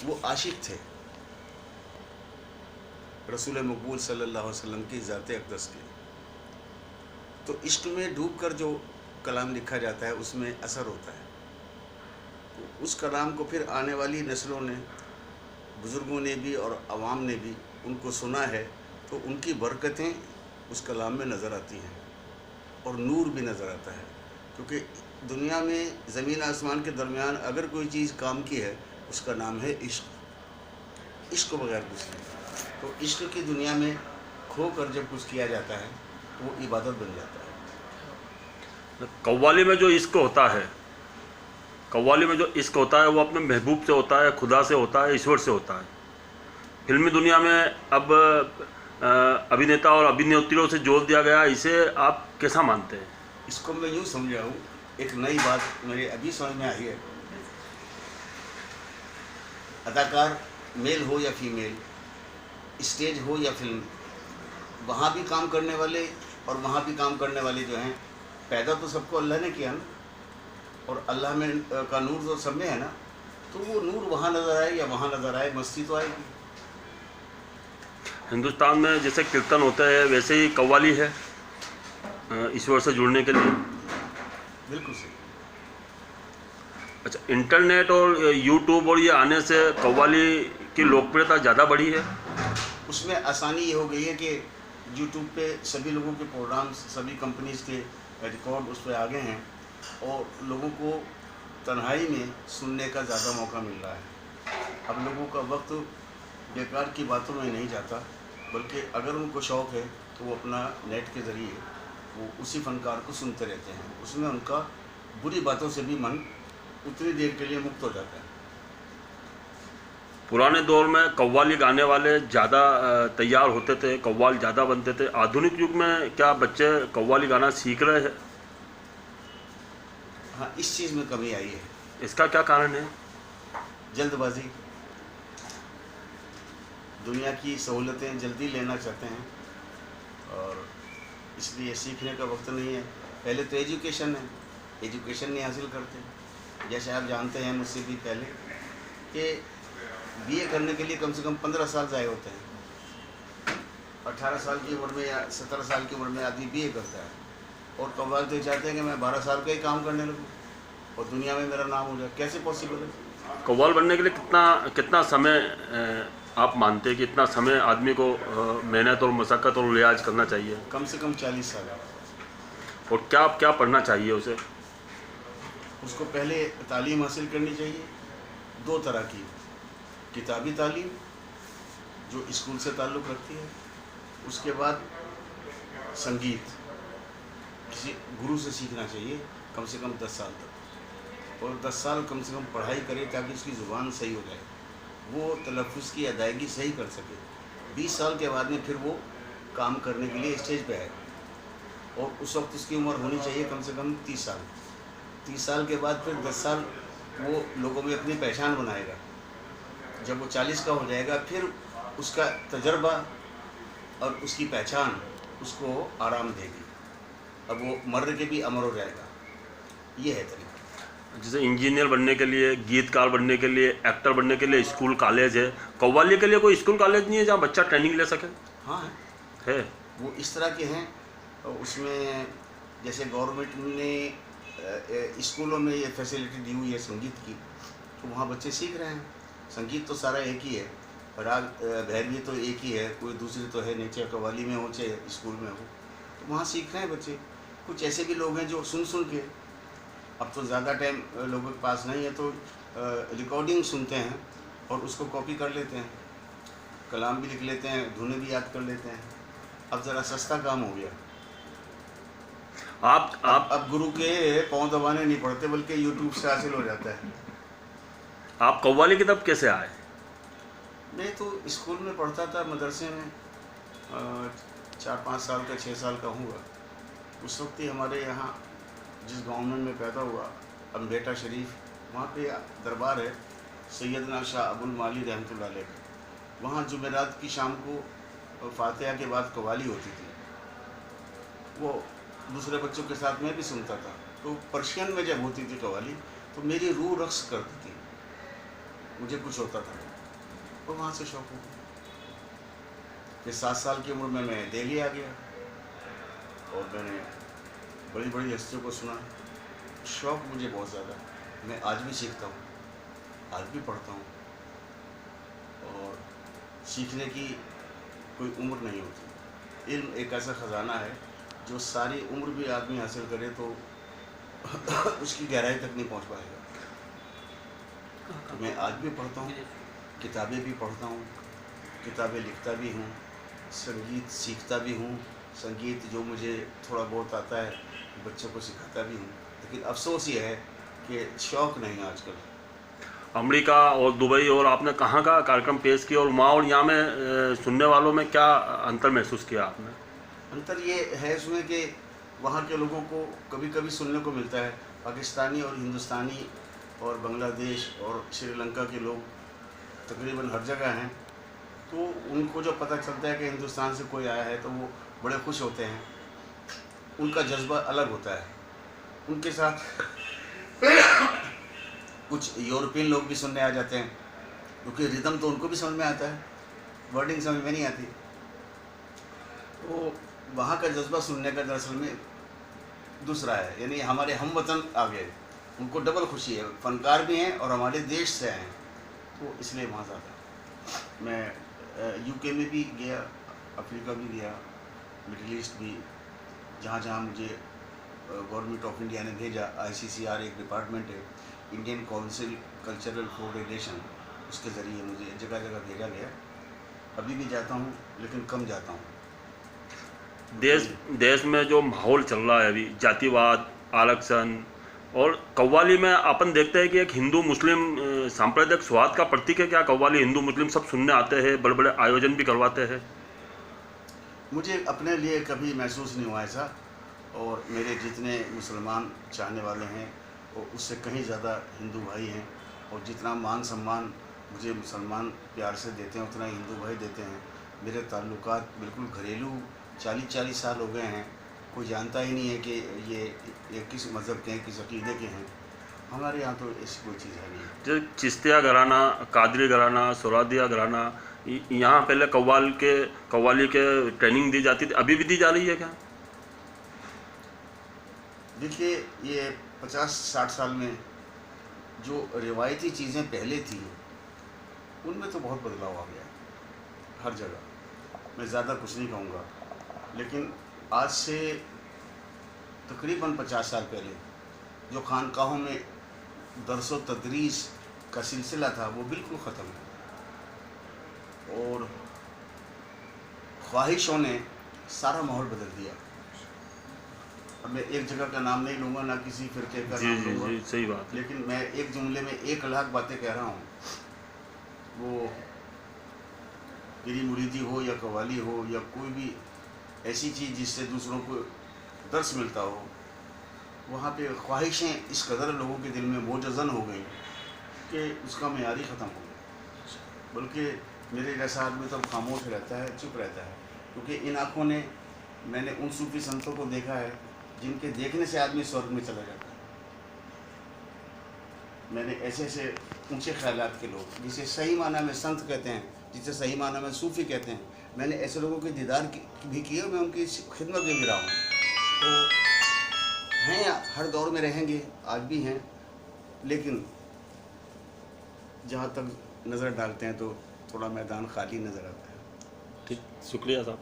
वो आशिक थे रसूल मकबूल सल्लल्लाहु अलैहि वसल्लम की ज़ात अक़दस के। तो इश्क में डूब कर जो कलाम लिखा जाता है उसमें असर होता है। तो उस कलाम को फिर आने वाली नस्लों ने, बुज़ुर्गों ने भी और आवाम ने भी उनको सुना है, तो उनकी बरकतें उस कलाम में नज़र आती हैं और नूर भी नज़र आता है। क्योंकि दुनिया में ज़मीन आसमान के दरमियान अगर कोई चीज़ काम की है उसका नाम है इश्क। इश्क बगैर कुछ नहीं। तो इश्क की दुनिया में खो कर जब कुछ किया जाता है तो वो इबादत बन जाता है। कव्वाली में जो इश्क होता है, कव्वाली में जो इश्क होता है वो अपने महबूब से होता है, खुदा से होता है, ईश्वर से होता है। फिल्मी दुनिया में अब अभिनेता और अभिनेत्रियों से जोड़ दिया गया, इसे आप कैसा मानते हैं? इसको मैं यूँ समझा हूँ, एक नई बात मेरे अभी समझ में आई है। अदाकार मेल हो या फीमेल, स्टेज हो या फिल्म, वहाँ भी काम करने वाले और वहाँ भी काम करने वाले जो हैं, पैदा तो सबको अल्लाह ने किया ना, और अल्लाह में का नूर तो सब में है ना। तो वो नूर वहाँ नज़र आए या वहाँ नज़र आए, मस्ती तो आएगी। हिंदुस्तान में जैसे कीर्तन होता है वैसे ही कव्वाली है ईश्वर से जुड़ने के लिए। बिल्कुल सही। अच्छा, इंटरनेट और यूट्यूब और ये आने से कव्वाली की लोकप्रियता ज़्यादा बढ़ी है। उसमें आसानी ये हो गई है कि यूट्यूब पे सभी लोगों के प्रोग्राम्स, सभी कंपनीज़ के रिकॉर्ड उस पर आ गए हैं और लोगों को तन्हाई में सुनने का ज़्यादा मौका मिल रहा है। अब लोगों का वक्त बेकार की बातों में नहीं जाता, बल्कि अगर उनको शौक़ है तो वो अपना नेट के ज़रिए वो उसी फ़नकार को सुनते रहते हैं। उसमें उनका बुरी बातों से भी मन उतनी देर के लिए मुक्त हो जाता है। पुराने दौर में कव्वाली गाने वाले ज़्यादा तैयार होते थे, कव्वाल ज़्यादा बनते थे। आधुनिक युग में क्या बच्चे कव्वाली गाना सीख रहे हैं? हाँ, इस चीज़ में कमी आई है। इसका क्या कारण है? जल्दबाजी। दुनिया की सहूलतें जल्दी लेना चाहते हैं और इसलिए सीखने का वक्त नहीं है। पहले तो एजुकेशन है, एजुकेशन नहीं हासिल करते। जैसे आप जानते हैं मुझसे भी पहले कि बीए करने के लिए कम से कम 15 साल ज़ाय होते हैं। 18 साल की उम्र में या 17 साल की उम्र में आदमी बीए करता है, और कव्वाल तो चाहते हैं कि मैं 12 साल का ही काम करने लगूँ और दुनिया में मेरा नाम हो जाए। कैसे पॉसिबल है? कव्वाल बनने के लिए कितना समय आप मानते हैं कि इतना समय आदमी को मेहनत और मशक्क़त और रियाज करना चाहिए? कम से कम 40 साल। और क्या क्या पढ़ना चाहिए उसे? उसको पहले तालीम हासिल करनी चाहिए, दो तरह की। किताबी तालीम जो स्कूल से ताल्लुक़ रखती है, उसके बाद संगीत किसी गुरु से सीखना चाहिए कम से कम 10 साल तक, और 10 साल कम से कम पढ़ाई करे ताकि उसकी ज़ुबान सही हो जाए, वो तलफ़्फ़ुज़ की अदायगी सही कर सके। 20 साल के बाद में फिर वो काम करने के लिए स्टेज पे आए, और उस वक्त उसकी उम्र होनी चाहिए कम से कम 30 साल। 30 साल के बाद फिर 10 साल वो लोगों में अपनी पहचान बनाएगा। जब वो 40 का हो जाएगा फिर उसका तजर्बा और उसकी पहचान उसको आराम देगी। अब वो मर्र के भी अमर हो जाएगा। ये है तरीका। जैसे इंजीनियर बनने के लिए, गीतकार बनने के लिए, एक्टर बनने के लिए स्कूल कॉलेज है, कव्वाली के लिए कोई स्कूल कॉलेज नहीं है जहाँ बच्चा ट्रेनिंग ले सके? हाँ है। वो इस तरह के हैं। उसमें जैसे गवर्नमेंट ने स्कूलों में ये फैसिलिटी दी हुई है संगीत की, तो वहाँ बच्चे सीख रहे हैं। संगीत तो सारा एक ही है, राग भैरवी तो एक ही है, कोई दूसरी तो है नहीं, चाहे कव्वाली में हो चाहे स्कूल में हो, तो वहाँ सीख रहे हैं बच्चे। कुछ ऐसे भी लोग हैं जो सुन सुन के, अब तो ज़्यादा टाइम लोगों के पास नहीं है, तो रिकॉर्डिंग सुनते हैं और उसको कॉपी कर लेते हैं, कलाम भी लिख लेते हैं, धुनें भी याद कर लेते हैं। अब ज़रा सस्ता काम हो गया। अब गुरु के पाँव दबाने नहीं पड़ते, बल्कि यूट्यूब से हासिल हो जाता है। आप कव्वाली की तब कैसे आए? मैं तो स्कूल में पढ़ता था, मदरसे में 4-5 साल का, 6 साल का हुआ। उस वक्त ही हमारे यहाँ जिस गांव में मैं पैदा हुआ, अम्बेटा शरीफ, वहाँ पे दरबार है सैयदना शाह अबुल माली रहमतुल्लाह अलैह का। वहाँ जुमेरात की शाम को फातिहा के बाद कव्वाली होती थी। वो दूसरे बच्चों के साथ मैं भी सुनता था। तो पर्शियन में जब होती थी कव्वाली तो मेरी रूह रक्स करती थी। मुझे कुछ होता था, और वहाँ से शौक हो गया। फिर 7 साल की उम्र में मैं दिल्ली आ गया और मैंने बड़ी बड़ी हस्तियों को सुना। शौक़ मुझे बहुत ज़्यादा, मैं आज भी सीखता हूँ, आज भी पढ़ता हूँ, और सीखने की कोई उम्र नहीं होती। इल्म एक ऐसा ख़जाना है जो सारी उम्र भी आदमी हासिल करे तो उसकी गहराई तक नहीं पहुँच पाएगा। तो मैं आज भी पढ़ता हूँ, किताबें भी पढ़ता हूँ, किताबें लिखता भी हूँ, संगीत सीखता भी हूँ, संगीत जो मुझे थोड़ा बहुत आता है बच्चों को सिखाता भी हूँ। लेकिन अफसोस ये है कि शौक़ नहीं है आजकल। अमेरिका और दुबई और आपने कहाँ का कार्यक्रम पेश किया, और वहाँ और यहाँ में सुनने वालों में क्या अंतर महसूस किया आपने? अंतर ये है इसमें कि वहाँ के लोगों को कभी कभी सुनने को मिलता है पाकिस्तानी और हिंदुस्तानी और बांग्लादेश और श्रीलंका के लोग तकरीबन हर जगह हैं, तो उनको जो पता चलता है कि हिंदुस्तान से कोई आया है तो वो बड़े खुश होते हैं। उनका जज्बा अलग होता है। उनके साथ कुछ यूरोपियन लोग भी सुनने आ जाते हैं, क्योंकि रिदम तो उनको भी समझ में आता है, वर्डिंग समझ में नहीं आती। तो वहाँ का जज्बा सुनने का दरअसल में दूसरा है, यानी हमारे हम वतन आ गए, उनको डबल खुशी है, फनकार भी हैं और हमारे देश से आए हैं, तो इसलिए वहाँ ज़्यादा। मैं यूके में भी गया, अफ्रीका भी गया, मिडिल ईस्ट भी, जहाँ जहाँ मुझे गवर्नमेंट ऑफ इंडिया ने भेजा। ICCR एक डिपार्टमेंट है, इंडियन काउंसिल कल्चरल कोऑर्डिनेशन, उसके ज़रिए मुझे जगह जगह भेजा गया। अभी भी जाता हूँ लेकिन कम जाता हूँ। देश में जो माहौल चल रहा है अभी, जातिवाद, आरक्षण, और कव्वाली में अपन देखते हैं कि एक हिंदू मुस्लिम सांप्रदायिक स्वाद का प्रतीक है। क्या कव्वाली हिंदू मुस्लिम सब सुनने आते हैं, बड़े बड़े आयोजन भी करवाते हैं? मुझे अपने लिए कभी महसूस नहीं हुआ ऐसा, और मेरे जितने मुसलमान चाहने वाले हैं वो उससे कहीं ज़्यादा हिंदू भाई हैं, और जितना मान सम्मान मुझे मुसलमान प्यार से देते हैं उतना हिंदू भाई देते हैं। मेरे ताल्लुकात बिल्कुल घरेलू 40-40 साल हो गए हैं, कोई जानता ही नहीं है कि ये किस मज़हब के हैं, किस अकीदे के हैं। हमारे यहाँ तो ऐसी कोई चीज़ है नहीं। जो चिश्तिया घराना, कादरी घराना, सोरादिया घराना, यहाँ पहले कव्वाली के ट्रेनिंग दी जाती थी, अभी भी दी जा रही है क्या? देखिए, ये 50-60 साल में जो रिवायती चीज़ें पहले थी उनमें तो बहुत बदलाव आ गया हर जगह। मैं ज़्यादा कुछ नहीं कहूँगा, लेकिन आज से तकरीबन 50 साल पहले जो खानकाहों में दरसो तदरीस का सिलसिला था वो बिल्कुल ख़त्म है, और ख्वाहिशों ने सारा माहौल बदल दिया। अब मैं एक जगह का नाम नहीं लूँगा, ना किसी फिरके का नाम लूँगा। जी, सही बात है। लेकिन मैं एक जुमले में 1 लाख बातें कह रहा हूँ। वो पीरी मुरीदी हो या कव्वाली हो या कोई भी ऐसी चीज़ जिससे दूसरों को दर्स मिलता हो, वहाँ पे ख्वाहिशें इस कदर लोगों के दिल में मोजज़न हो गई कि उसका मेयार ही ख़त्म हो गया। बल्कि मेरे जैसा आदमी तब खामोश रहता है, चुप रहता है, क्योंकि इन आँखों ने मैंने उन सूफी संतों को देखा है जिनके देखने से आदमी स्वर्ग में चला जाता है। मैंने ऐसे ऐसे ऊंचे ख्यालात के लोग, जिसे सही माना में संत कहते हैं, जिसे सही माना में सूफ़ी कहते हैं, मैंने ऐसे लोगों के दीदार भी किए और मैं उनकी खिदमत में भी रहा हूँ। तो हैं, हर दौर में रहेंगे, आज भी हैं, लेकिन जहाँ तक नज़र डालते हैं तो थोड़ा मैदान खाली नज़र आता है। ठीक, शुक्रिया साहब।